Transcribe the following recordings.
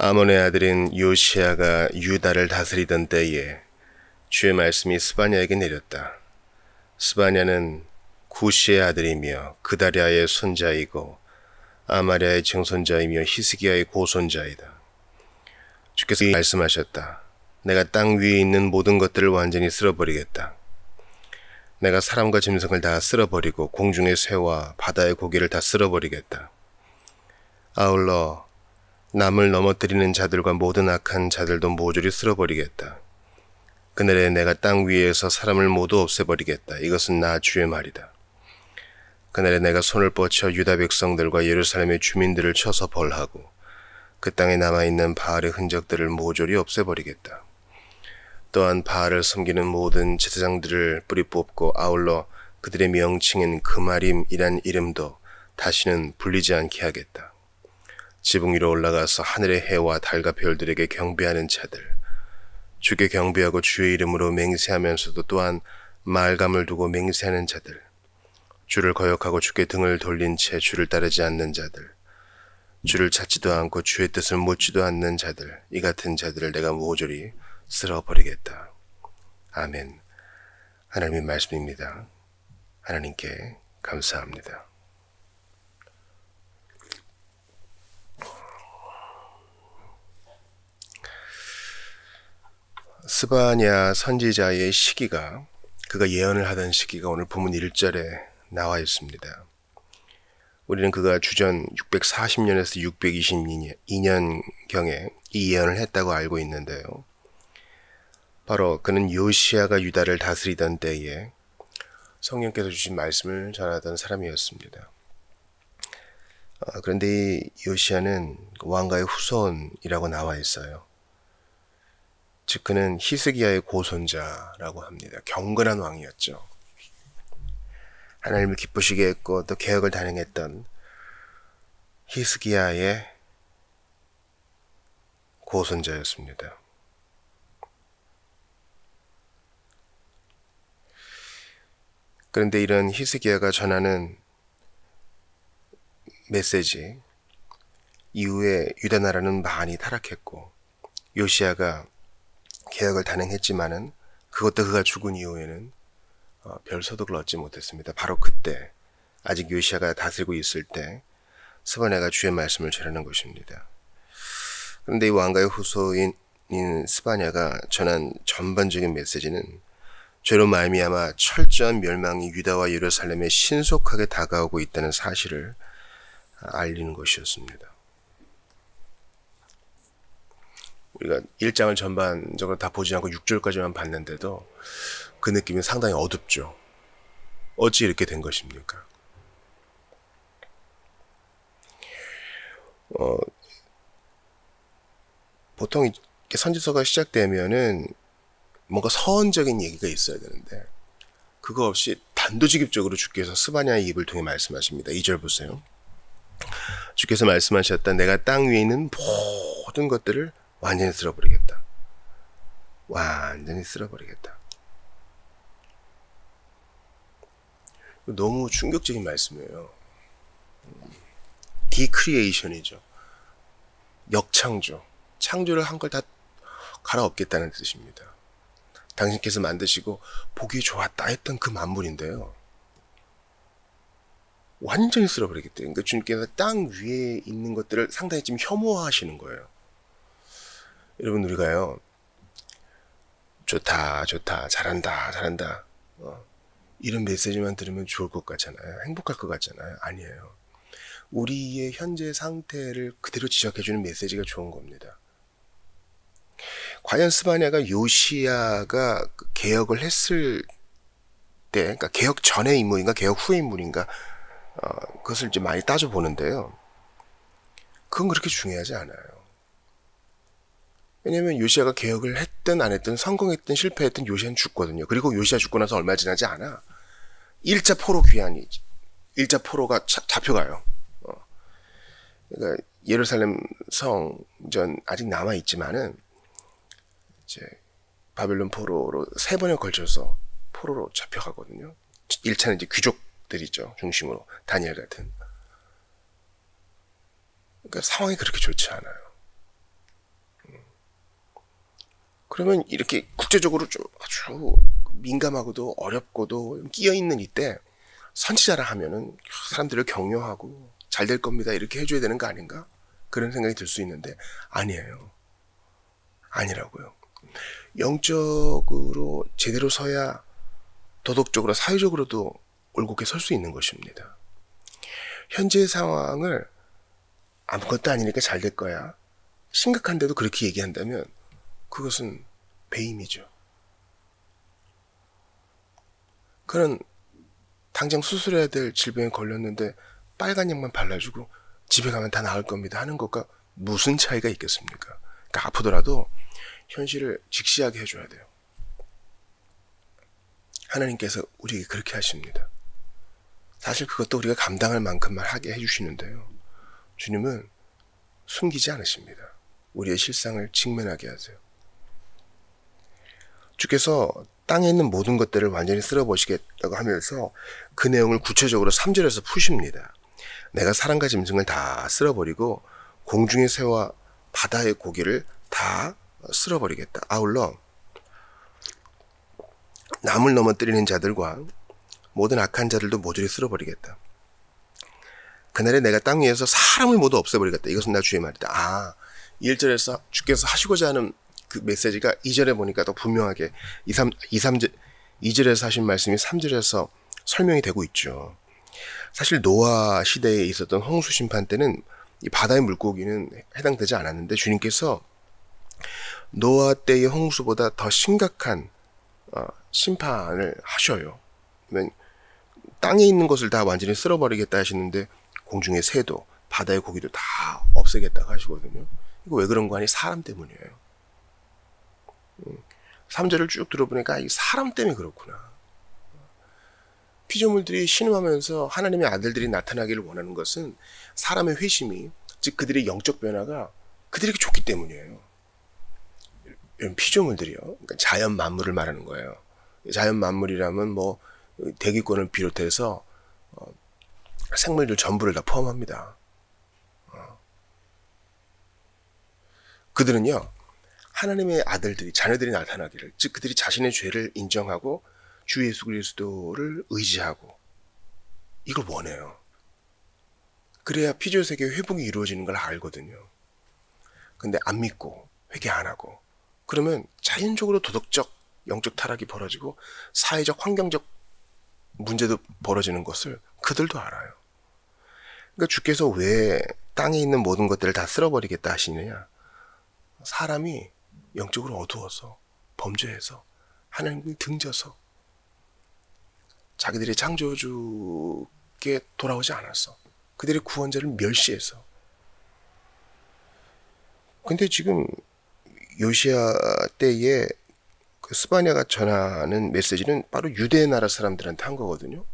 아몬의 아들인 요시야가 유다를 다스리던 때에 주의 말씀이 스바냐에게 내렸다. 스바냐는 구시의 아들이며 그다랴의 손자이고 아마랴의 증손자이며 히스기야의 고손자이다. 주께서 말씀하셨다. 내가 땅 위에 있는 모든 것들을 완전히 쓸어버리겠다. 내가 사람과 짐승을 다 쓸어버리고 공중의 새와 바다의 고기를 다 쓸어버리겠다. 아울러 남을 넘어뜨리는 자들과 모든 악한 자들도 모조리 쓸어버리겠다. 그날에 내가 땅 위에서 사람을 모두 없애버리겠다. 이것은 나 주의 말이다. 그날에 내가 손을 뻗쳐 유다 백성들과 예루살렘의 주민들을 쳐서 벌하고 그 땅에 남아있는 바알의 흔적들을 모조리 없애버리겠다. 또한 바알을 섬기는 모든 제사장들을 뿌리 뽑고 아울러 그들의 명칭인 그마림이란 이름도 다시는 불리지 않게 하겠다. 지붕 위로 올라가서 하늘의 해와 달과 별들에게 경배하는 자들, 주께 경배하고 주의 이름으로 맹세하면서도 또한 말감을 두고 맹세하는 자들, 주를 거역하고 주께 등을 돌린 채 주를 따르지 않는 자들, 주를 찾지도 않고 주의 뜻을 묻지도 않는 자들, 이 같은 자들을 내가 모조리 쓸어버리겠다. 아멘. 하나님의 말씀입니다. 하나님께 감사합니다. 스바냐 선지자의 시기가, 그가 예언을 하던 시기가 오늘 본문 1절에 나와 있습니다. 우리는 그가 주전 640년에서 622년경에 이 예언을 했다고 알고 있는데요. 바로 그는 요시야가 유다를 다스리던 때에 성령께서 주신 말씀을 전하던 사람이었습니다. 그런데 이 요시야는 왕가의 후손이라고 나와 있어요. 즉 그는 히스기야의 고손자라고 합니다. 경건한 왕이었죠. 하나님을 기쁘시게 했고 또 개혁을 단행했던 히스기야의 고손자였습니다. 그런데 이런 히스기야가 전하는 메시지 이후에 유다 나라는 많이 타락했고 요시야가 개혁을 단행했지만은 그것도 그가 죽은 이후에는 별 소득을 얻지 못했습니다. 바로 그때 아직 요시야가 다스리고 있을 때 스바냐가 주의 말씀을 전하는 것입니다. 그런데 이 왕가의 후손인 스바냐가 전한 전반적인 메시지는 죄로 말미암아 철저한 멸망이 유다와 예루살렘에 신속하게 다가오고 있다는 사실을 알리는 것이었습니다. 우리가 1장을 전반적으로 다 보지 않고 6절까지만 봤는데도 그 느낌이 상당히 어둡죠. 어찌 이렇게 된 것입니까? 보통 이렇게 선지서가 시작되면은 뭔가 서원적인 얘기가 있어야 되는데 그거 없이 단도직입적으로 주께서 스바냐의 입을 통해 말씀하십니다. 2절 보세요. 주께서 말씀하셨다. 내가 땅 위에 있는 모든 것들을 완전히 쓸어버리겠다. 완전히 쓸어버리겠다. 너무 충격적인 말씀이에요. 디크리에이션이죠. 역창조. 창조를 한 걸 다 갈아엎겠다는 뜻입니다. 당신께서 만드시고 보기 좋았다 했던 그 만물인데요. 완전히 쓸어버리겠다. 그러니까 주님께서 땅 위에 있는 것들을 상당히 지금 혐오하시는 거예요. 여러분 우리가요. 좋다 잘한다 이런 메시지만 들으면 좋을 것 같잖아요. 행복할 것 같잖아요. 아니에요. 우리의 현재 상태를 그대로 지적해주는 메시지가 좋은 겁니다. 과연 스바냐가 요시야가 개혁을 했을 때, 그러니까 개혁 전의 인물인가 개혁 후의 인물인가 그것을 이제 많이 따져보는데요. 그건 그렇게 중요하지 않아요. 왜냐면 요시야가 개혁을 했든 안 했든 성공했든 실패했든 요시야는 죽거든요. 그리고 요시야 죽고 나서 얼마 지나지 않아 1차 포로 귀환이지. 1차 포로가 잡혀가요. 그러니까 예루살렘 성전 아직 남아있지만은 이제 바벨론 포로로 3번에 걸쳐서 포로로 잡혀가거든요. 1차는 이제 귀족들이죠. 중심으로 다니엘 같은. 그러니까 상황이 그렇게 좋지 않아요. 그러면 이렇게 국제적으로 좀 아주 민감하고도 어렵고도 끼어있는 이때 선지자라 하면은 사람들을 격려하고 잘 될 겁니다 이렇게 해줘야 되는 거 아닌가? 그런 생각이 들 수 있는데 아니에요. 아니라고요. 영적으로 제대로 서야 도덕적으로 사회적으로도 올곧게 설 수 있는 것입니다. 현재의 상황을 아무것도 아니니까 잘 될 거야, 심각한데도 그렇게 얘기한다면 그것은 배임이죠. 그는 당장 수술해야 될 질병에 걸렸는데 빨간 약만 발라주고 집에 가면 다 나을 겁니다 하는 것과 무슨 차이가 있겠습니까? 그러니까 아프더라도 현실을 직시하게 해줘야 돼요. 하나님께서 우리에게 그렇게 하십니다. 사실 그것도 우리가 감당할 만큼만 하게 해주시는데요. 주님은 숨기지 않으십니다. 우리의 실상을 직면하게 하세요. 주께서 땅에 있는 모든 것들을 완전히 쓸어버리시겠다고 하면서 그 내용을 구체적으로 3절에서 푸십니다. 내가 사람과 짐승을 다 쓸어버리고 공중의 새와 바다의 고기를 다 쓸어버리겠다. 아울러 남을 넘어뜨리는 자들과 모든 악한 자들도 모조리 쓸어버리겠다. 그날에 내가 땅 위에서 사람을 모두 없애버리겠다. 이것은 나 주의 말이다. 1절에서 주께서 하시고자 하는 그 메시지가 2절에 보니까 더 분명하게 2절에서 하신 말씀이 3절에서 설명이 되고 있죠. 사실 노아 시대에 있었던 홍수 심판 때는 이 바다의 물고기는 해당되지 않았는데 주님께서 노아 때의 홍수보다 더 심각한 심판을 하셔요. 땅에 있는 것을 다 완전히 쓸어버리겠다 하시는데 공중의 새도 바다의 고기도 다 없애겠다고 하시거든요. 이거 왜 그런 거 아니? 사람 때문이에요. 3절을 쭉 들어보니까 이 사람 때문에 그렇구나. 피조물들이 신음하면서 하나님의 아들들이 나타나기를 원하는 것은 사람의 회심이, 즉 그들의 영적 변화가 그들에게 좋기 때문이에요. 이런 피조물들이요. 그러니까 자연 만물을 말하는 거예요. 자연 만물이라면 뭐 대기권을 비롯해서 생물들 전부를 다 포함합니다. 그들은요, 하나님의 아들들이, 자녀들이 나타나기를, 즉 그들이 자신의 죄를 인정하고 주 예수 그리스도를 의지하고 이걸 원해요. 그래야 피조 세계의 회복이 이루어지는 걸 알거든요. 근데 안 믿고 회개 안 하고 그러면 자연적으로 도덕적, 영적 타락이 벌어지고 사회적, 환경적 문제도 벌어지는 것을 그들도 알아요. 그러니까 주께서 왜 땅에 있는 모든 것들을 다 쓸어버리겠다 하시느냐? 사람이 영적으로 어두워서 범죄해서 하나님을 등져서 자기들의 창조주께 돌아오지 않았어. 그들의 구원자를 멸시해서. 근데 지금 요시야 때에 그 스바냐가 전하는 메시지는 바로 유대 나라 사람들한테 한 거거든요.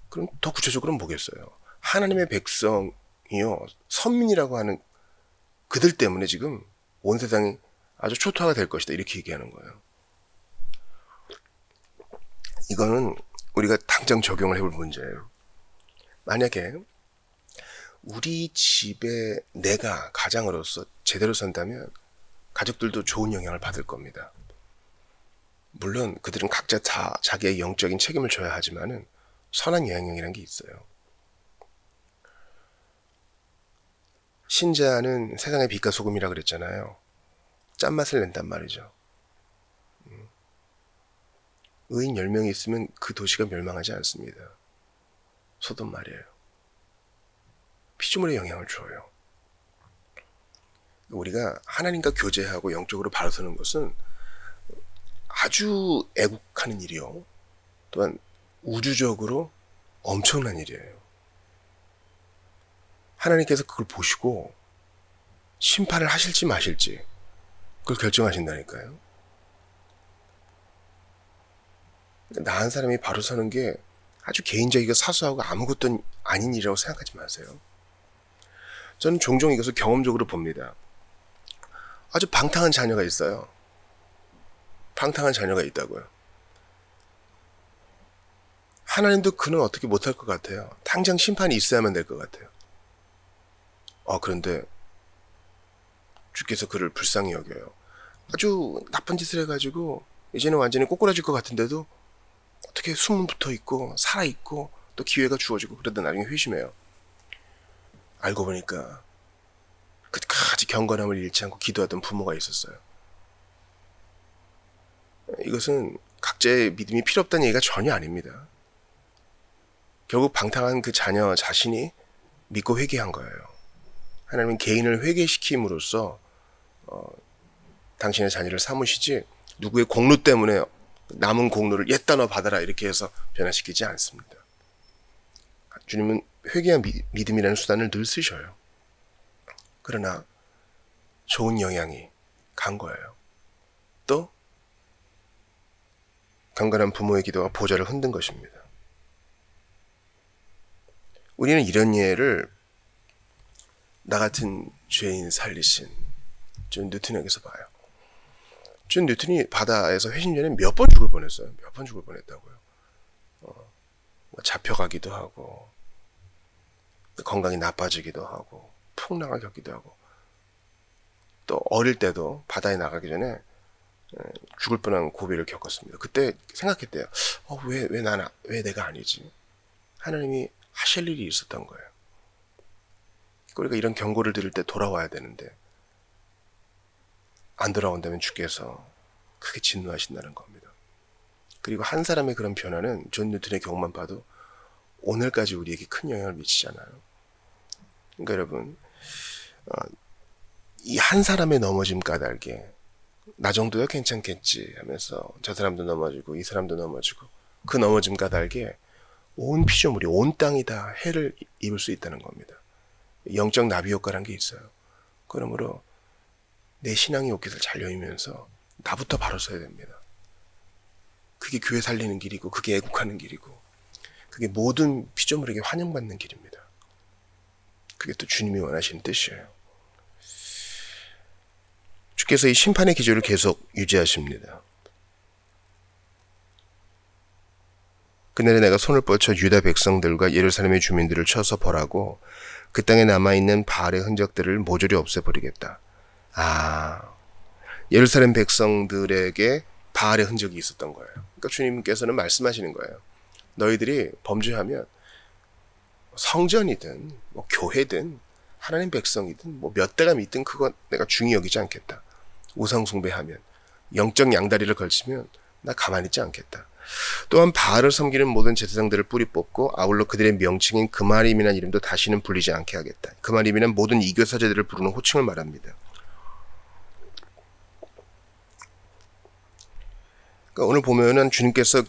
그럼 더 구체적으로는 뭐겠어요? 하나님의 백성이요, 선민이라고 하는 그들 때문에 지금 온 세상이 아주 초토화가 될 것이다 이렇게 얘기하는 거예요. 이거는 우리가 당장 적용을 해볼 문제예요. 만약에 우리 집에 내가 가장으로서 제대로 산다면 가족들도 좋은 영향을 받을 겁니다. 물론 그들은 각자 다 자기의 영적인 책임을 져야 하지만은 선한 영향이라는 게 있어요. 신자는 세상의 빛과 소금이라 그랬잖아요. 짠맛을 낸단 말이죠. 의인 10명이 있으면 그 도시가 멸망하지 않습니다. 소돔 말이에요. 피조물에 영향을 줘요. 우리가 하나님과 교제하고 영적으로 바로 서는 것은 아주 애국하는 일이요. 또한 우주적으로 엄청난 일이에요. 하나님께서 그걸 보시고 심판을 하실지 마실지 그걸 결정하신다니까요. 나 한 사람이 바로 서는 게 아주 개인적이고 사소하고 아무것도 아닌 일이라고 생각하지 마세요. 저는 종종 이것을 경험적으로 봅니다. 아주 방탕한 자녀가 있어요. 방탕한 자녀가 있다고요. 하나님도 그는 어떻게 못할 것 같아요. 당장 심판이 있어야만 될 것 같아요. 그런데 주께서 그를 불쌍히 여겨요. 아주 나쁜 짓을 해가지고 이제는 완전히 꼬꾸라질 것 같은데도 어떻게 숨은 붙어 있고 살아 있고 또 기회가 주어지고 그러다 나중에 회심해요. 알고 보니까 끝까지 경건함을 잃지 않고 기도하던 부모가 있었어요. 이것은 각자의 믿음이 필요 없다는 얘기가 전혀 아닙니다. 결국 방탕한 그 자녀 자신이 믿고 회개한 거예요. 하나님은 개인을 회개시킴으로써 당신의 자녀를 삼으시지 누구의 공로 때문에 남은 공로를 옛다 너 받아라 이렇게 해서 변화시키지 않습니다. 주님은 회개와 믿음이라는 수단을 늘 쓰셔요. 그러나 좋은 영향이 간 거예요. 또 경건한 부모의 기도가 보좌를 흔든 것입니다. 우리는 이런 예를 나 같은 죄인 살리신 존 뉴턴에게서 봐요. 존 뉴턴이 바다에서 회심 전에 몇 번 죽을 뻔했어요. 몇 번 죽을 뻔했다고요. 잡혀가기도 하고 건강이 나빠지기도 하고 풍랑을 겪기도 하고 또 어릴 때도 바다에 나가기 전에 죽을 뻔한 고비를 겪었습니다. 그때 생각했대요. 왜 내가 아니지? 하나님이 하실 일이 있었던 거예요. 우리가 이런 경고를 들을 때 돌아와야 되는데 안 돌아온다면 주께서 크게 진노하신다는 겁니다. 그리고 한 사람의 그런 변화는 존 뉴턴의 경우만 봐도 오늘까지 우리에게 큰 영향을 미치잖아요. 그러니까 여러분 이 한 사람의 넘어짐 까닭에 나 정도야 괜찮겠지 하면서 저 사람도 넘어지고 이 사람도 넘어지고 그 넘어짐 까닭에 온 피조물이 온 땅이 다 해를 입을 수 있다는 겁니다. 영적 나비 효과라는 게 있어요. 그러므로 내 신앙의 옷깃을 잘 여미면서 나부터 바로 서야 됩니다. 그게 교회 살리는 길이고 그게 애국하는 길이고 그게 모든 피조물에게 환영받는 길입니다. 그게 또 주님이 원하시는 뜻이에요. 주께서 이 심판의 기조를 계속 유지하십니다. 그날에 내가 손을 뻗쳐 유다 백성들과 예루살렘의 주민들을 쳐서 벌하고 그 땅에 남아있는 바알의 흔적들을 모조리 없애버리겠다. 예루살렘 백성들에게 바알의 흔적이 있었던 거예요. 그러니까 주님께서는 말씀하시는 거예요. 너희들이 범죄하면 성전이든 뭐 교회든 하나님 백성이든 뭐 몇 대가 믿든 그건 내가 중히 여기지 않겠다. 우상 숭배하면 영적 양다리를 걸치면 나 가만히 있지 않겠다. 또한 바알을 섬기는 모든 제사장들을 뿌리 뽑고 아울러 그들의 명칭인 그마림이라는 이름도 다시는 불리지 않게 하겠다. 그마림이란 모든 이교 사제들을 부르는 호칭을 말합니다. 그러니까 오늘 보면은 주님께서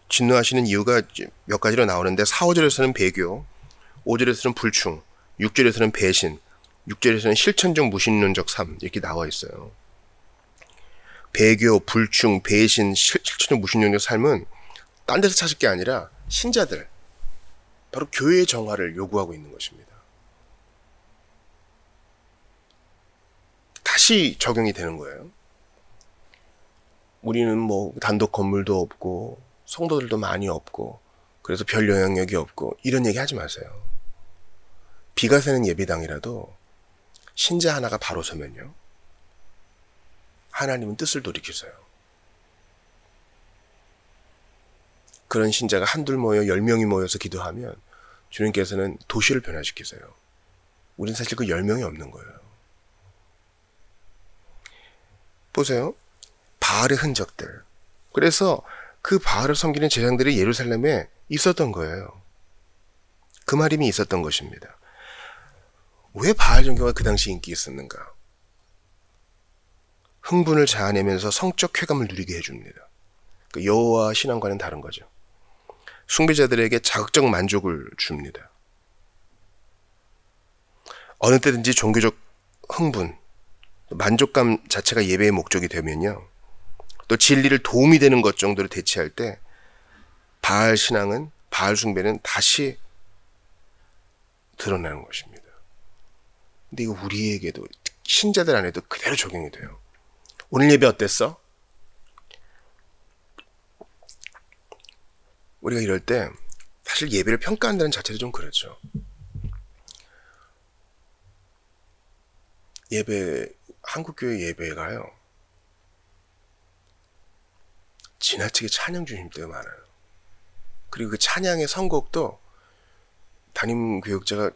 진노하시는 이유가 몇 가지로 나오는데 4, 5절에서는 배교, 5절에서는 불충, 6절에서는 배신, 6절에서는 실천적 무신론적 삶 이렇게 나와 있어요. 배교, 불충, 배신, 실천적 무신론적 삶은 딴 데서 찾을 게 아니라 신자들, 바로 교회의 정화를 요구하고 있는 것입니다. 다시 적용이 되는 거예요. 우리는 뭐 단독 건물도 없고 성도들도 많이 없고 그래서 별 영향력이 없고 이런 얘기 하지 마세요. 비가 새는 예배당이라도 신자 하나가 바로 서면요 하나님은 뜻을 돌이키세요. 그런 신자가 한둘 모여 10명이 모여서 기도하면 주님께서는 도시를 변화시키세요. 우린 사실 그 10명이 없는 거예요. 보세요. 바알의 흔적들. 그래서 그 바알을 섬기는 제사장들이 예루살렘에 있었던 거예요. 그마림이 있었던 것입니다. 왜 바알 종교가 그 당시 인기 있었는가? 흥분을 자아내면서 성적 쾌감을 누리게 해줍니다. 그 여호와 신앙과는 다른 거죠. 숭배자들에게 자극적 만족을 줍니다. 어느 때든지 종교적 흥분, 만족감 자체가 예배의 목적이 되면요. 또 진리를 도움이 되는 것 정도로 대체할 때 바알 신앙은, 바알 숭배는 다시 드러나는 것입니다. 근데 이거 우리에게도 신자들 안에도 그대로 적용이 돼요. 오늘 예배 어땠어? 우리가 이럴 때 사실 예배를 평가한다는 자체도 좀 그렇죠. 예배, 한국교회 예배가요. 지나치게 찬양 주님 때가 많아요. 그리고 그 찬양의 선곡도 담임 교육자가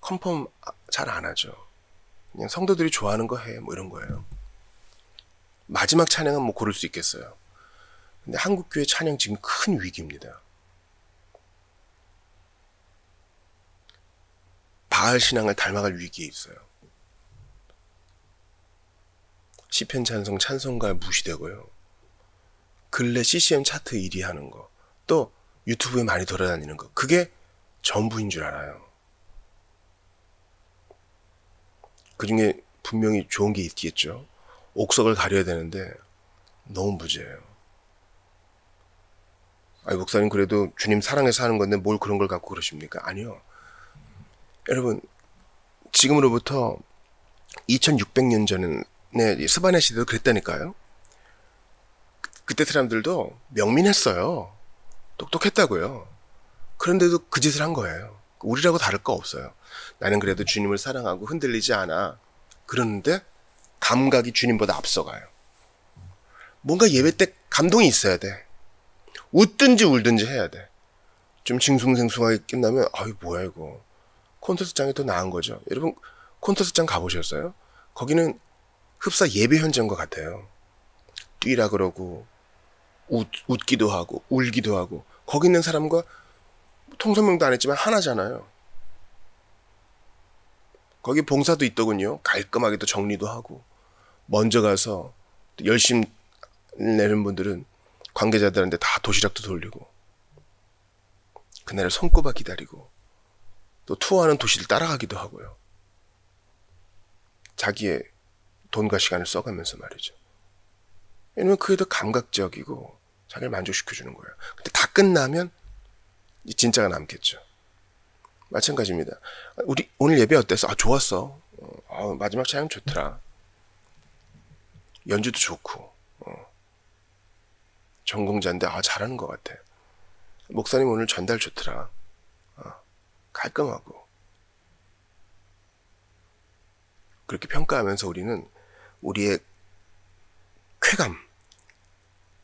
컨펌 잘 안 하죠. 그냥 성도들이 좋아하는 거 해, 뭐 이런 거예요. 마지막 찬양은 뭐 고를 수 있겠어요. 근데 한국교회 찬양 지금 큰 위기입니다. 바알 신앙을 닮아갈 위기에 있어요. 시편 찬송, 찬송가 무시되고요. 근래 CCM 차트 1위 하는 거, 또 유튜브에 많이 돌아다니는 거, 그게 전부인 줄 알아요. 그 중에 분명히 좋은 게 있겠죠. 옥석을 가려야 되는데 너무 무죄예요. 아니, 목사님 그래도 주님 사랑해서 하는 건데 뭘 그런 걸 갖고 그러십니까? 아니요. 여러분, 지금으로부터 2600년 전에 스바냐 시대도 그랬다니까요. 그때 사람들도 명민했어요. 똑똑했다고요. 그런데도 그 짓을 한 거예요. 우리라고 다를 거 없어요. 나는 그래도 주님을 사랑하고 흔들리지 않아. 그러는데 감각이 주님보다 앞서가요. 뭔가 예배 때 감동이 있어야 돼. 웃든지 울든지 해야 돼. 좀 징숭생숭하게 끝나면 아유 뭐야 이거. 콘서트장이 더 나은 거죠. 여러분 콘서트장 가보셨어요? 거기는 흡사 예배 현장과 같아요. 뛰라 그러고 웃기도 하고 울기도 하고 거기 있는 사람과 통성명도 안 했지만 하나잖아요. 거기 봉사도 있더군요. 깔끔하게도 정리도 하고 먼저 가서 열심히 내는 분들은 관계자들한테 다 도시락도 돌리고 그날을 손꼽아 기다리고 또 투어하는 도시를 따라가기도 하고요. 자기의 돈과 시간을 써가면서 말이죠. 왜냐면 그게 더 감각적이고 자기를 만족시켜주는 거예요. 근데 다 끝나면 진짜가 남겠죠. 마찬가지입니다. 우리 오늘 예배 어땠어? 아 좋았어. 마지막 찬양 좋더라. 연주도 좋고 전공자인데 잘하는 것 같아. 목사님 오늘 전달 좋더라. 깔끔하고 그렇게 평가하면서 우리는 우리의 쾌감,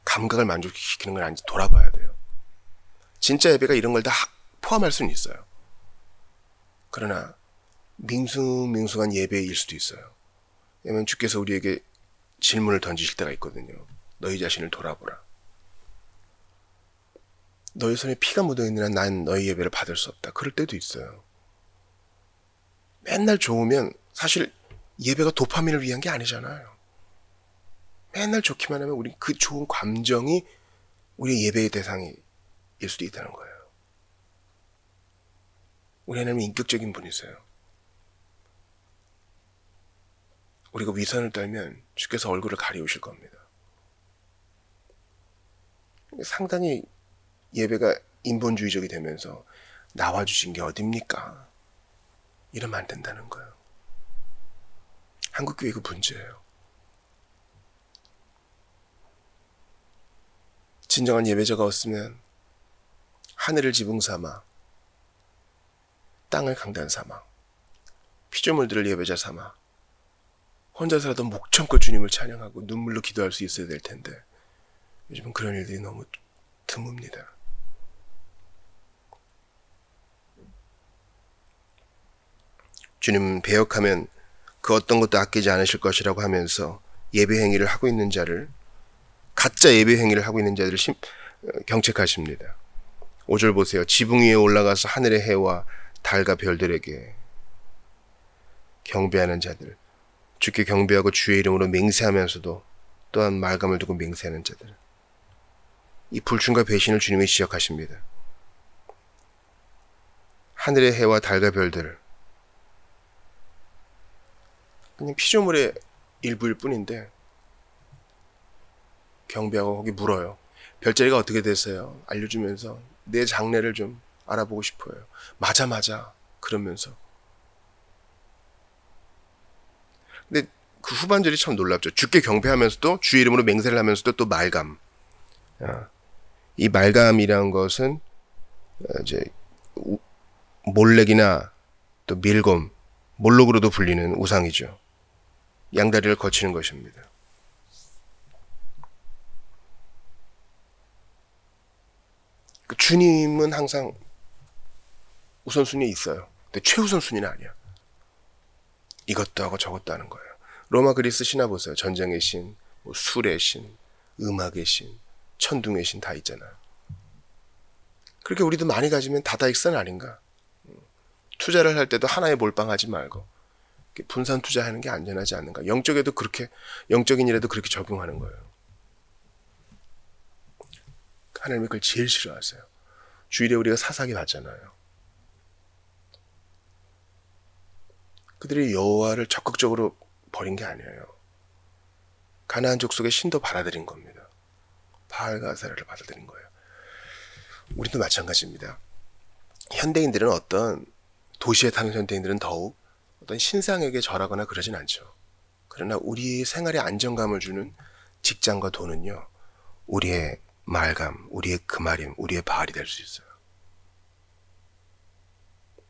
감각을 만족시키는 건 아닌지 돌아봐야 돼요. 진짜 예배가 이런 걸 다 포함할 수는 있어요. 그러나 밍숭밍숭한 예배일 수도 있어요. 왜냐하면 주께서 우리에게 질문을 던지실 때가 있거든요. 너희 자신을 돌아보라. 너희 손에 피가 묻어있는 한 난 너희 예배를 받을 수 없다. 그럴 때도 있어요. 맨날 좋으면 사실 예배가 도파민을 위한 게 아니잖아요. 맨날 좋기만 하면 우리 그 좋은 감정이 우리의 예배의 대상일 수도 있다는 거예요. 우리 하나님은 인격적인 분이세요. 우리가 위선을 떨면 주께서 얼굴을 가리우실 겁니다. 상당히 예배가 인본주의적이 되면서 나와주신 게 어딥니까? 이러면 안 된다는 거예요. 한국교회 그 문제예요. 진정한 예배자가 없으면 하늘을 지붕 삼아 땅을 강단 삼아 피조물들을 예배자 삼아 혼자서라도 목청껏 주님을 찬양하고 눈물로 기도할 수 있어야 될 텐데 요즘은 그런 일들이 너무 드뭅니다. 주님은 배역하면 그 어떤 것도 아끼지 않으실 것이라고 하면서 예배 행위를 하고 있는 자를 가짜 예배 행위를 하고 있는 자들을 경책하십니다. 5절 보세요. 지붕 위에 올라가서 하늘의 해와 달과 별들에게 경배하는 자들, 주께 경배하고 주의 이름으로 맹세하면서도 또한 말감을 두고 맹세하는 자들, 이 불충과 배신을 주님이 지적하십니다. 하늘의 해와 달과 별들, 그냥 피조물의 일부일 뿐인데 경배하고 거기 물어요. 별자리가 어떻게 됐어요? 알려주면서 내 장래를 좀 알아보고 싶어요. 맞아 그러면서. 근데 그 후반절이 참 놀랍죠. 주께 경배하면서도 주의 이름으로 맹세를 하면서도 또 말감. 이 말감이란 것은 이제 몰렉이나 또 밀곰, 몰록으로도 불리는 우상이죠. 양다리를 거치는 것입니다. 주님은 항상 우선순위에 있어요. 근데 최우선순위는 아니야. 이것도 하고 저것도 하는 거예요. 로마 그리스 신화 보세요. 전쟁의 신, 뭐 술의 신, 음악의 신, 천둥의 신 다 있잖아요. 그렇게 우리도 많이 가지면 다다익선 아닌가? 투자를 할 때도 하나에 몰빵하지 말고 분산 투자하는 게 안전하지 않는가? 영적에도 그렇게, 영적인 일에도 그렇게 적용하는 거예요. 하나님이 그걸 제일 싫어하세요. 주일에 우리가 사사기 봤잖아요. 그들이 여호와를 적극적으로 버린 게 아니에요. 가나안 족속의 신도 받아들인 겁니다. 바알과 아세라를 받아들인 거예요. 우리도 마찬가지입니다. 현대인들은 어떤 도시에 사는 현대인들은 더욱 어떤 신상에게 절하거나 그러진 않죠. 그러나 우리 생활에 안정감을 주는 직장과 돈은요, 우리의 말감, 우리의 금알임, 우리의 바알이 될 수 있어요.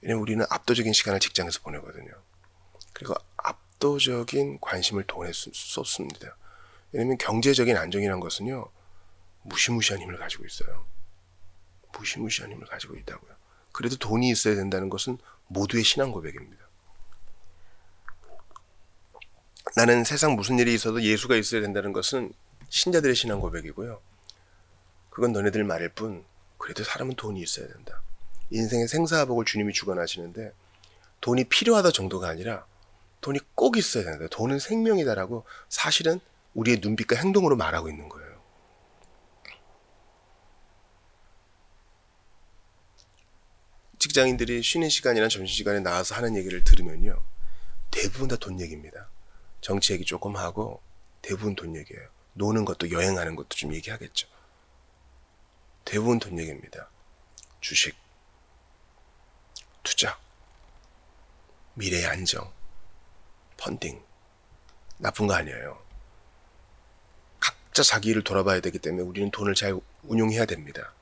왜냐면 우리는 압도적인 시간을 직장에서 보내거든요. 그리고 압도적인 관심을 돈에 쏟습니다. 왜냐면 경제적인 안정이라는 것은요, 무시무시한 힘을 가지고 있어요. 무시무시한 힘을 가지고 있다고요. 그래도 돈이 있어야 된다는 것은 모두의 신앙 고백입니다. 나는 세상 무슨 일이 있어도 예수가 있어야 된다는 것은 신자들의 신앙 고백이고요. 그건 너네들 말일 뿐, 그래도 사람은 돈이 있어야 된다. 인생의 생사화복을 주님이 주관하시는데 돈이 필요하다 정도가 아니라 돈이 꼭 있어야 된다. 돈은 생명이다라고 사실은 우리의 눈빛과 행동으로 말하고 있는 거예요. 직장인들이 쉬는 시간이나 점심시간에 나와서 하는 얘기를 들으면요, 대부분 다 돈 얘기입니다. 정치 얘기 조금 하고 대부분 돈 얘기예요. 노는 것도, 여행하는 것도 좀 얘기하겠죠. 대부분 돈 얘기입니다. 주식, 투자, 미래의 안정, 펀딩. 나쁜 거 아니에요. 각자 자기 일을 돌아봐야 되기 때문에 우리는 돈을 잘 운용해야 됩니다.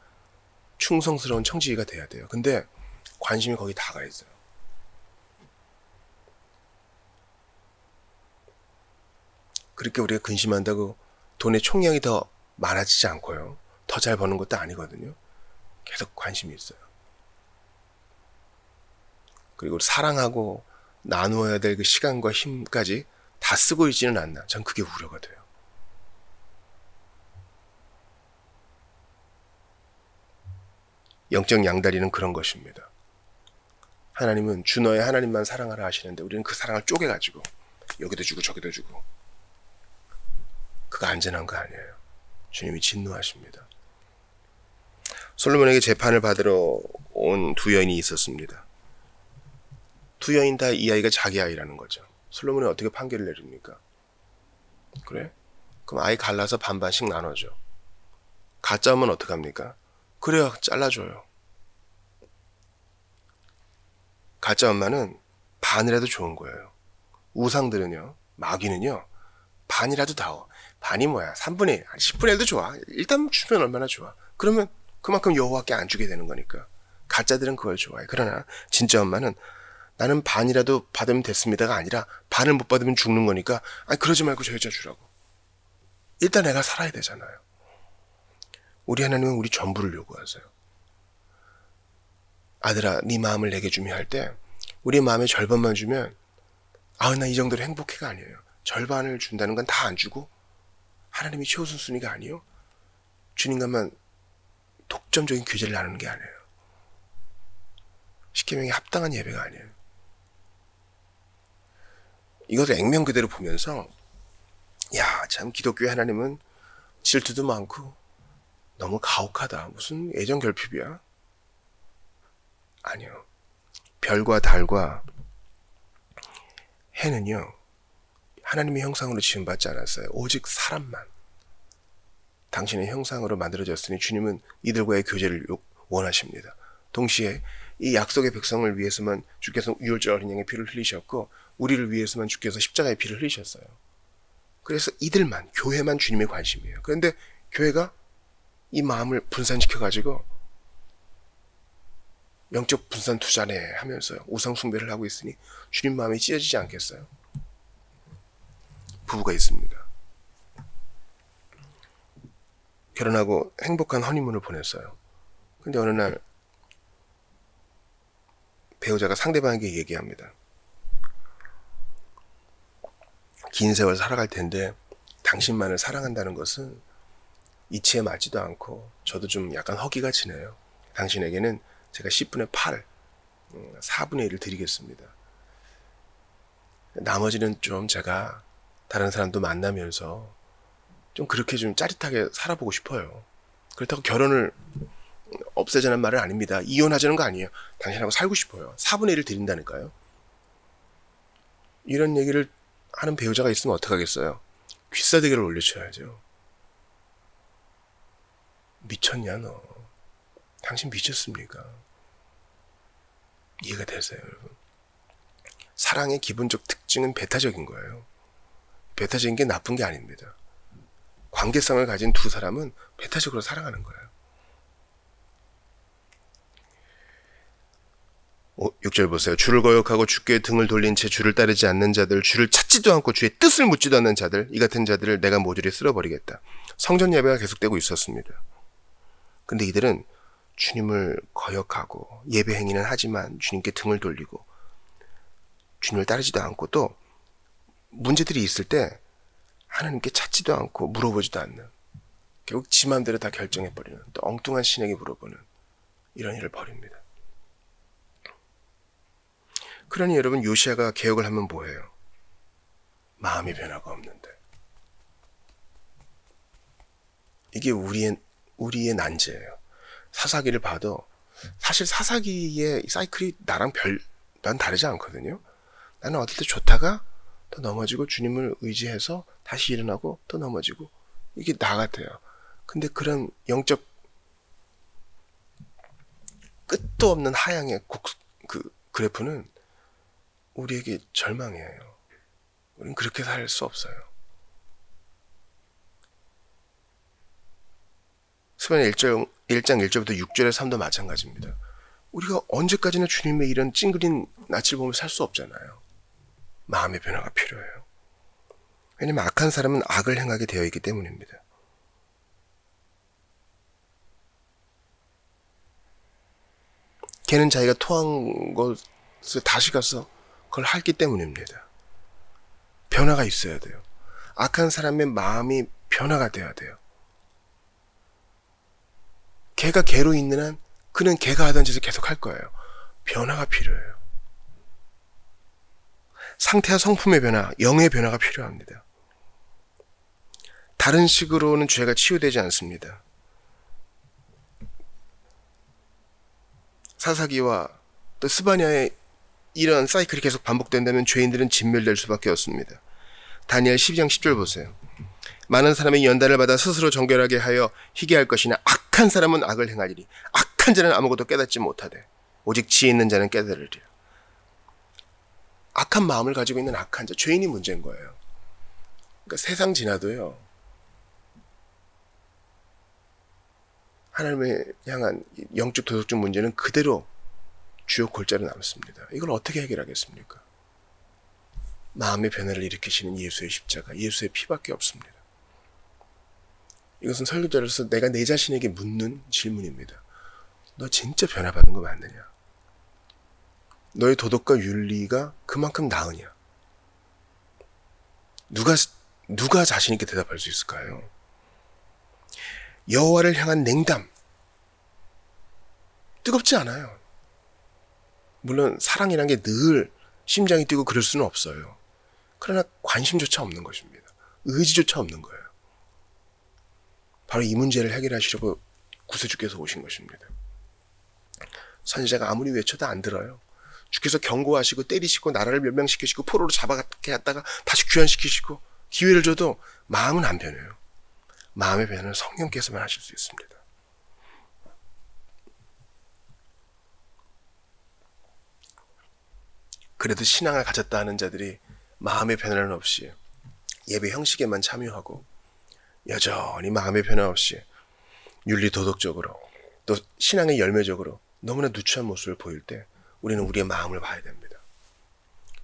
충성스러운 청지기가 돼야 돼요. 근데 관심이 거기 다 가 있어요. 그렇게 우리가 근심한다고 돈의 총량이 더 많아지지 않고요, 더 잘 버는 것도 아니거든요. 계속 관심이 있어요. 그리고 사랑하고 나누어야 될 그 시간과 힘까지 다 쓰고 있지는 않나. 전 그게 우려가 돼요. 영적 양다리는 그런 것입니다. 하나님은 주 너의 하나님만 사랑하라 하시는데 우리는 그 사랑을 쪼개가지고 여기도 주고 저기도 주고, 그거 안전한 거 아니에요. 주님이 진노하십니다. 솔로몬에게 재판을 받으러 온 두 여인이 있었습니다. 두 여인 다 이 아이가 자기 아이라는 거죠. 솔로몬이 어떻게 판결을 내립니까? 그래? 그럼 아이 갈라서 반반씩 나눠줘. 가짜 엄마는 어떡합니까? 그래야 잘라줘요. 가짜 엄마는 반이라도 좋은 거예요. 우상들은요, 마귀는요, 반이라도 다워. 반이 뭐야? 3분의 1, 10분의 1도 좋아. 일단 주면 얼마나 좋아. 그러면 그만큼 여호와께 안 주게 되는 거니까. 가짜들은 그걸 좋아해. 그러나 진짜 엄마는 나는 반이라도 받으면 됐습니다가 아니라 반을 못 받으면 죽는 거니까, 아니 그러지 말고 저 여자 주라고. 일단 내가 살아야 되잖아요. 우리 하나님은 우리 전부를 요구하세요. 아들아, 네 마음을 내게 주며 할 때 우리 마음의 절반만 주면, 아, 나 이 정도로 행복해가 아니에요. 절반을 준다는 건 다 안 주고 하나님이 최우선순위가 아니요, 주님과만 독점적인 교제를 나누는 게 아니에요. 십계명에 합당한 예배가 아니에요. 이것을 액면 그대로 보면서, 야, 참 기독교의 하나님은 질투도 많고 너무 가혹하다. 무슨 애정 결핍이야? 아니요. 별과 달과 해는요, 하나님의 형상으로 지음받지 않았어요. 오직 사람만. 당신의 형상으로 만들어졌으니 주님은 이들과의 교제를 원하십니다. 동시에 이 약속의 백성을 위해서만 주께서 유월절 어린 양의 피를 흘리셨고, 우리를 위해서만 주께서 십자가의 피를 흘리셨어요. 그래서 이들만, 교회만 주님의 관심이에요. 그런데 교회가 이 마음을 분산시켜가지고 영적 분산 투자네 하면서 우상 숭배를 하고 있으니 주님 마음이 찢어지지 않겠어요? 부부가 있습니다. 결혼하고 행복한 허니문을 보냈어요. 근데 어느 날 배우자가 상대방에게 얘기합니다. 긴 세월 살아갈 텐데 당신만을 사랑한다는 것은 이치에 맞지도 않고 저도 좀 약간 허기가 지네요. 당신에게는 제가 10분의 8, 4분의 1을 드리겠습니다. 나머지는 좀 제가 다른 사람도 만나면서 좀 그렇게 좀 짜릿하게 살아보고 싶어요. 그렇다고 결혼을 없애자는 말은 아닙니다. 이혼하자는 거 아니에요. 당신하고 살고 싶어요. 4분의 1을 드린다니까요. 이런 얘기를 하는 배우자가 있으면 어떡하겠어요? 귀싸대기를 올려쳐야죠. 미쳤냐 너? 당신 미쳤습니까? 이해가 되세요, 여러분? 사랑의 기본적 특징은 배타적인 거예요. 배타적인 게 나쁜 게 아닙니다. 관계성을 가진 두 사람은 배타적으로 사랑하는 거예요. 6절 보세요. 주를 거역하고 주께 등을 돌린 채 주를 따르지 않는 자들, 주를 찾지도 않고 주의 뜻을 묻지도 않는 자들, 이 같은 자들을 내가 모조리 쓸어버리겠다. 성전 예배가 계속되고 있었습니다. 근데 이들은 주님을 거역하고 예배 행위는 하지만 주님께 등을 돌리고 주님을 따르지도 않고 또 문제들이 있을 때 하나님께 찾지도 않고 물어보지도 않는, 결국 지 맘대로 다 결정해버리는, 또 엉뚱한 신에게 물어보는 이런 일을 벌입니다. 그러니 여러분, 요시아가 개혁을 하면 뭐예요? 마음의 변화가 없는데. 이게 우리의 난제예요. 사사기를 봐도 사실 사사기의 사이클이 난 다르지 않거든요. 나는 어떨 때 좋다가 또 넘어지고 주님을 의지해서 다시 일어나고 또 넘어지고, 이게 나 같아요. 근데 그런 영적 끝도 없는 하향의 그래프는 우리에게 절망이에요. 우리는 그렇게 살 수 없어요. 스바냐 1장 1절부터 6절의 삶도 마찬가지입니다. 우리가 언제까지나 주님의 이런 찡그린 낯을 보며 살 수 없잖아요. 마음의 변화가 필요해요. 왜냐하면 악한 사람은 악을 행하게 되어 있기 때문입니다. 걔는 자기가 토한 것을 다시 가서 그걸 했기 때문입니다. 변화가 있어야 돼요. 악한 사람의 마음이 변화가 돼야 돼요. 걔가 걔로 있는 한 그는 걔가 하던 짓을 계속 할 거예요. 변화가 필요해요. 상태와 성품의 변화, 영의 변화가 필요합니다. 다른 식으로는 죄가 치유되지 않습니다. 사사기와 또 스바냐의 이런 사이클이 계속 반복된다면 죄인들은 진멸될 수밖에 없습니다. 다니엘 12장 10절 보세요. 많은 사람이 연단을 받아 스스로 정결하게 하여 희게 할 것이나 악한 사람은 악을 행하리니 악한 자는 아무것도 깨닫지 못하되 오직 지혜 있는 자는 깨달으리라. 악한 마음을 가지고 있는 악한 자, 죄인이 문제인 거예요. 그러니까 세상 지나도요, 하나님을 향한 영적 도덕적 문제는 그대로 주요 골자로 남습니다. 이걸 어떻게 해결하겠습니까? 마음의 변화를 일으키시는 예수의 십자가, 예수의 피밖에 없습니다. 이것은 설교자로서 내가 내 자신에게 묻는 질문입니다. 너 진짜 변화받은 거 맞느냐? 너의 도덕과 윤리가 그만큼 나으냐? 누가 자신 있게 대답할 수 있을까요? 여호와를 향한 냉담, 뜨겁지 않아요. 물론 사랑이란 게 늘 심장이 뛰고 그럴 수는 없어요. 그러나 관심조차 없는 것입니다. 의지조차 없는 거예요. 바로 이 문제를 해결하시려고 구세주께서 오신 것입니다. 선지자가 아무리 외쳐도 안 들어요. 주께서 경고하시고 때리시고 나라를 멸망시키시고 포로로 잡아가게 했다가 다시 귀환시키시고 기회를 줘도 마음은 안 변해요. 마음의 변화는 성령께서만 하실 수 있습니다. 그래도 신앙을 가졌다 하는 자들이 마음의 변화는 없이 예배 형식에만 참여하고 여전히 마음의 변화 없이 윤리 도덕적으로 또 신앙의 열매적으로 너무나 누추한 모습을 보일 때 우리는 우리의 마음을 봐야 됩니다.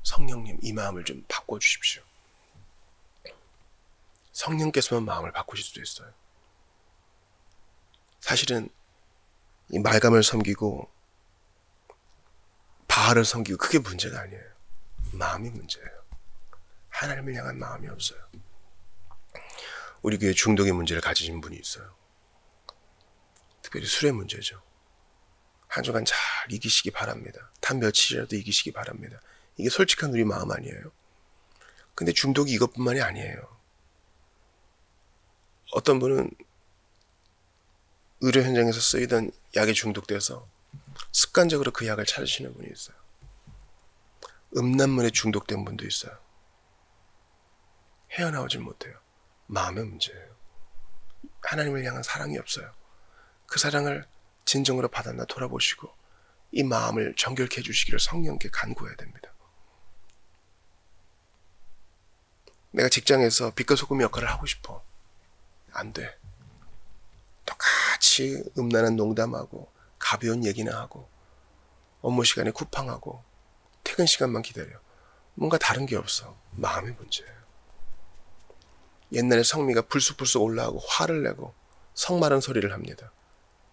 성령님, 이 마음을 좀 바꿔주십시오. 성령께서만 마음을 바꾸실 수도 있어요. 사실은 이 말감을 섬기고 바알을 섬기고 그게 문제가 아니에요. 마음이 문제예요. 하나님을 향한 마음이 없어요. 우리 교회 중독의 문제를 가지신 분이 있어요. 특별히 술의 문제죠. 한 주간 잘 이기시기 바랍니다. 단 며칠이라도 이기시기 바랍니다. 이게 솔직한 우리 마음 아니에요. 근데 중독이 이것뿐만이 아니에요. 어떤 분은 의료 현장에서 쓰이던 약에 중독돼서 습관적으로 그 약을 찾으시는 분이 있어요. 음란물에 중독된 분도 있어요. 헤어나오질 못해요. 마음의 문제예요. 하나님을 향한 사랑이 없어요. 그 사랑을 진정으로 받았나 돌아보시고 이 마음을 정결케 해주시기를 성령께 간구해야 됩니다. 내가 직장에서 빛과 소금 역할을 하고 싶어. 안 돼. 똑같이 음란한 농담하고 가벼운 얘기나 하고 업무 시간에 쿠팡하고 퇴근 시간만 기다려. 뭔가 다른 게 없어. 마음의 문제예요. 옛날에 성미가 불쑥불쑥 올라오고 화를 내고 성마른 소리를 합니다.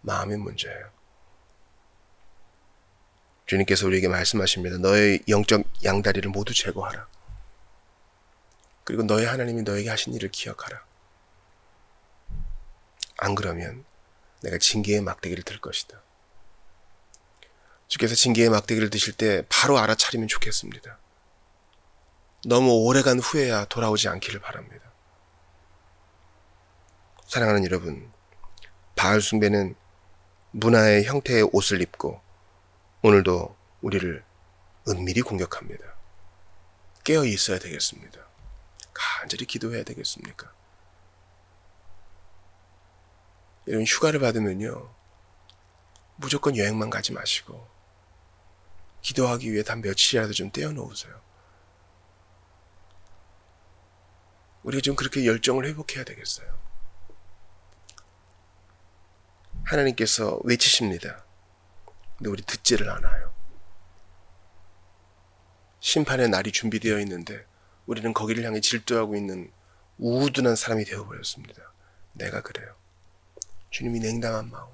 마음의 문제예요. 주님께서 우리에게 말씀하십니다. 너의 영적 양다리를 모두 제거하라. 그리고 너의 하나님이 너에게 하신 일을 기억하라. 안 그러면 내가 징계의 막대기를 들 것이다. 주께서 징계의 막대기를 드실 때 바로 알아차리면 좋겠습니다. 너무 오래간 후에야 돌아오지 않기를 바랍니다. 사랑하는 여러분, 바알 숭배는 문화의 형태의 옷을 입고 오늘도 우리를 은밀히 공격합니다. 깨어 있어야 되겠습니다. 간절히 기도해야 되겠습니까? 여러분, 휴가를 받으면요, 무조건 여행만 가지 마시고 기도하기 위해 단 며칠이라도 좀 떼어놓으세요. 우리가 좀 그렇게 열정을 회복해야 되겠어요. 하나님께서 외치십니다. 근데 우리 듣지를 않아요. 심판의 날이 준비되어 있는데 우리는 거기를 향해 질투하고 있는 우둔한 사람이 되어버렸습니다. 내가 그래요. 주님이 냉담한 마음.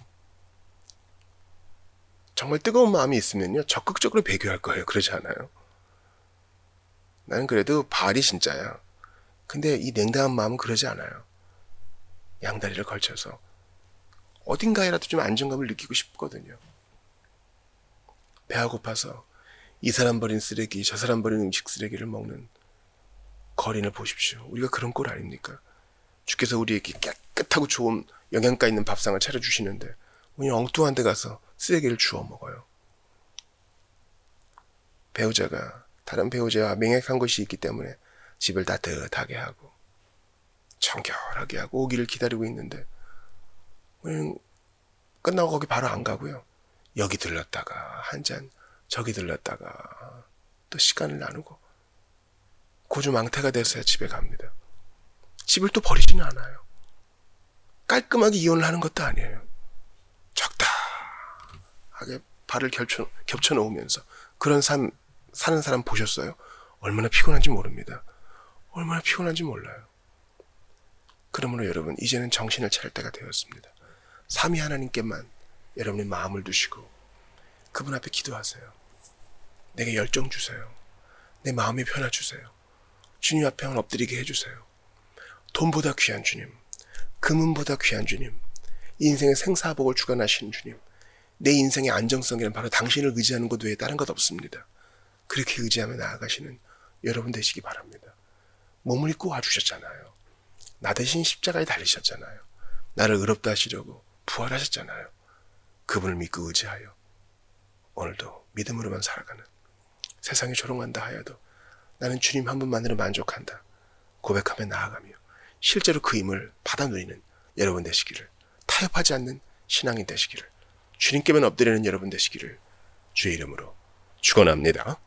정말 뜨거운 마음이 있으면요, 적극적으로 배교할 거예요. 그러지 않아요? 나는 그래도 바알이 진짜야. 근데 이 냉담한 마음은 그러지 않아요. 양다리를 걸쳐서 어딘가에라도 좀 안정감을 느끼고 싶거든요. 배가 고파서 이 사람 버린 쓰레기, 저 사람 버린 음식 쓰레기를 먹는 거린을 보십시오. 우리가 그런 꼴 아닙니까? 주께서 우리에게 깨끗하고 좋은 영양가 있는 밥상을 차려주시는데 우리 엉뚱한 데 가서 쓰레기를 주워 먹어요. 배우자가 다른 배우자와 명약한 것이 있기 때문에 집을 따뜻하게 하고 정결하게 하고 오기를 기다리고 있는데 우리는 끝나고 거기 바로 안 가고요. 여기 들렀다가 한 잔, 저기 들렀다가 또 시간을 나누고 고주망태가 돼서야 집에 갑니다. 집을 또 버리지는 않아요. 깔끔하게 이혼을 하는 것도 아니에요. 적당하게 발을 겹쳐 놓으면서 그런 삶 사는 사람 보셨어요? 얼마나 피곤한지 모릅니다. 얼마나 피곤한지 몰라요. 그러므로 여러분, 이제는 정신을 차릴 때가 되었습니다. 삼위 하나님께만 여러분의 마음을 두시고 그분 앞에 기도하세요. 내게 열정 주세요. 내 마음의 변화 주세요. 주님 앞에 엎드리게 해주세요. 돈보다 귀한 주님, 금은보다 귀한 주님, 인생의 생사복을 주관하시는 주님, 내 인생의 안정성에는 바로 당신을 의지하는 것 외에 다른 것 없습니다. 그렇게 의지하며 나아가시는 여러분 되시기 바랍니다. 몸을 입고 와주셨잖아요. 나 대신 십자가에 달리셨잖아요. 나를 의롭다 하시려고 부활하셨잖아요. 그분을 믿고 의지하여 오늘도 믿음으로만 살아가는, 세상이 조롱한다 하여도 나는 주님 한 분만으로 만족한다 고백하며 나아가며 실제로 그 힘을 받아 누리는 여러분 되시기를, 타협하지 않는 신앙이 되시기를, 주님께만 엎드리는 여러분 되시기를 주의 이름으로 축원합니다.